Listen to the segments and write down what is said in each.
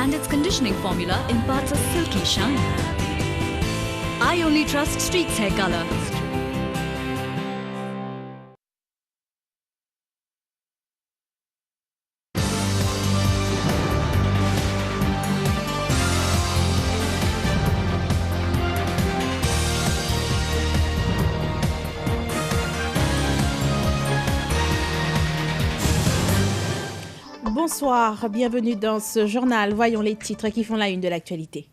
and its conditioning formula imparts a silky shine. I only trust Street's hair color. Bonsoir, bienvenue dans ce journal. Voyons les titres qui font la une de l'actualité.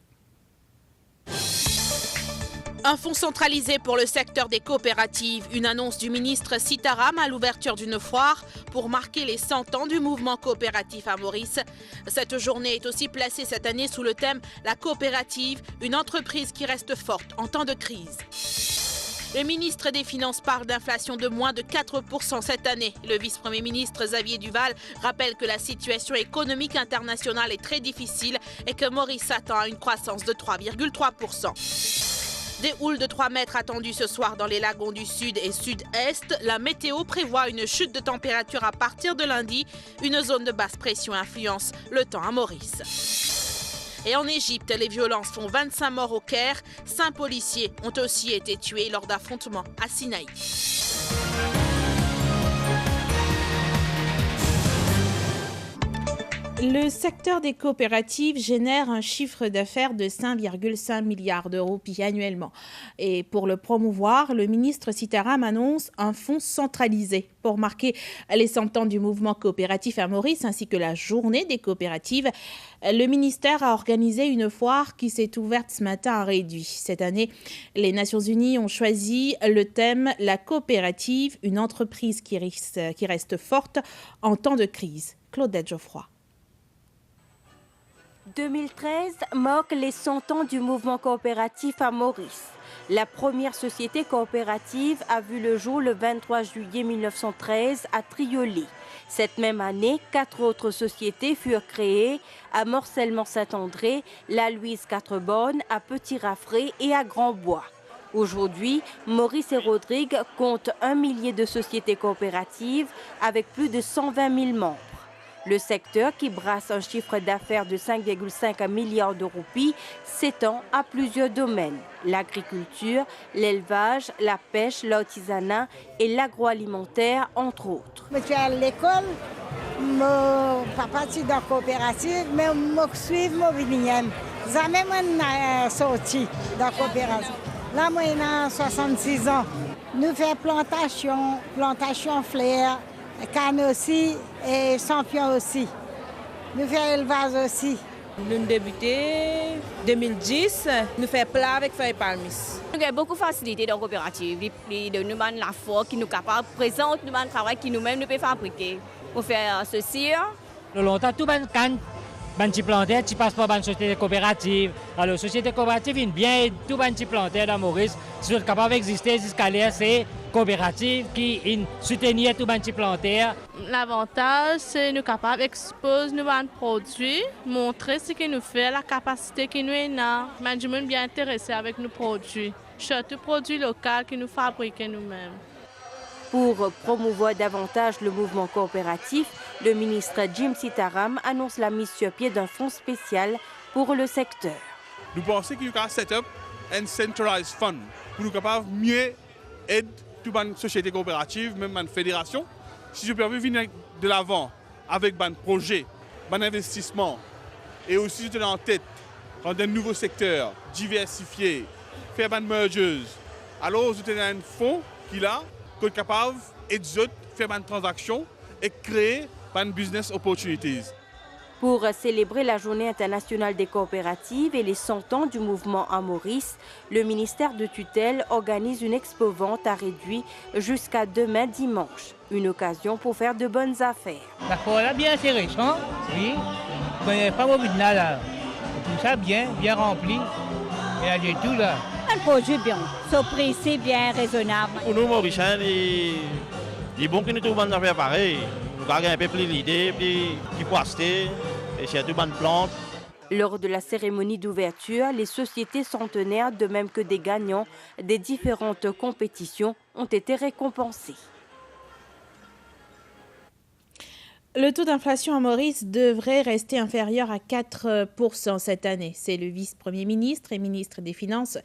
Un fonds centralisé pour le secteur des coopératives, une annonce du ministre Sitaram à l'ouverture d'une foire pour marquer les 100 ans du mouvement coopératif à Maurice. Cette journée est aussi placée cette année sous le thème « La coopérative, une entreprise qui reste forte en temps de crise ». Le ministre des Finances parle d'inflation de moins de 4% cette année. Le vice-premier ministre Xavier Duval rappelle que la situation économique internationale est très difficile et que Maurice s'attend à une croissance de 3,3%. Des houles de 3 mètres attendues ce soir dans les lagons du sud et sud-est. La météo prévoit une chute de température à partir de lundi. Une zone de basse pression influence le temps à Maurice. Et en Égypte, les violences font 25 morts au Caire. 5 policiers ont aussi été tués lors d'affrontements à Sinaï. Le secteur des coopératives génère un chiffre d'affaires de 5,5 milliards d'euros annuellement. Et pour le promouvoir, le ministre Sitaram annonce un fonds centralisé pour marquer les 100 ans du mouvement coopératif à Maurice ainsi que la journée des coopératives. Le ministère a organisé une foire qui s'est ouverte ce matin à Réduit. Cette année, les Nations Unies ont choisi le thème « La coopérative, une entreprise qui reste forte en temps de crise ». Claudette Geoffroy. 2013 marque les 100 ans du mouvement coopératif à Maurice. La première société coopérative a vu le jour le 23 juillet 1913 à Triolet. Cette même année, 4 autres sociétés furent créées à Morcellement-Saint-André, la Louise 4-Bornes, à Petit-Raffré et à Grand-Bois. Aujourd'hui, Maurice et Rodrigue comptent 1 millier de sociétés coopératives avec plus de 120 000 membres. Le secteur, qui brasse un chiffre d'affaires de 5,5 milliards de roupies, s'étend à plusieurs domaines. L'agriculture, l'élevage, la pêche, l'artisanat et l'agroalimentaire, entre autres. Je suis à l'école, je ne suis pas dans la coopérative, mais je suis mon vigneron. Jamais je suis sorti de la coopérative. Là, j'ai 66 ans. Nous faisons plantation fleurs, canne aussi et champion aussi. Nous faisons élevage aussi. Nous avons débuté en 2010, nous faisons plat avec feuilles palmis. Nous avons beaucoup de facilité dans la coopérative. Nous avons la force qui nous est capable de présenter, nous avons le travail qui nous-mêmes nous pouvons fabriquer. Pour faire ceci. Longtemps, tout le monde petit plantaire, tu passes par une société coopérative. Alors, société coopérative, il bien tout petit plantaire dans Maurice. Si vous êtes capable d'exister jusqu'à l'air, c'est coopérative qui soutient tout petit plantaire. L'avantage, c'est que nous sommes capables d'exposer nos produits, montrer ce que nous faisons, la capacité que nous avons. Le management est bien intéressé avec nos produits, surtout produits locaux que nous fabriquons nous-mêmes. Pour promouvoir davantage le mouvement coopératif, le ministre Jim Sitaram annonce la mise sur pied d'un fonds spécial pour le secteur. Nous pensons qu'il y a un set-up un centralized fund pour nous capables mieux aider toute une société coopérative, même une fédération. Si je peux venir de l'avant avec un projet, un investissement, et aussi je tenais en tête dans de nouveaux secteurs diversifiés, faire des mergers, alors je tenais un fonds qui là, qui est capable d'aider faire des transactions et créer des business opportunities. Pour célébrer la Journée internationale des coopératives et les 100 ans du mouvement à Maurice, le ministère de tutelle organise une expo-vente à Réduit jusqu'à demain dimanche. Une occasion pour faire de bonnes affaires. La foire est bien intéressante, oui. Il n'y a pas de là. Tout ça bien rempli. Il y a du tout là. Un produit bien, son prix c'est bien raisonnable. Pour nous, Mauriciens, il est bon que nous trouvons des affaires pareilles. Nous avons un peu plus l'idée, puis pour acheter, et c'est tout bonne plante. Lors de la cérémonie d'ouverture, les sociétés centenaires, de même que des gagnants des différentes compétitions, ont été récompensées. Le taux d'inflation à Maurice devrait rester inférieur à 4% cette année. C'est le vice-premier ministre et ministre des Finances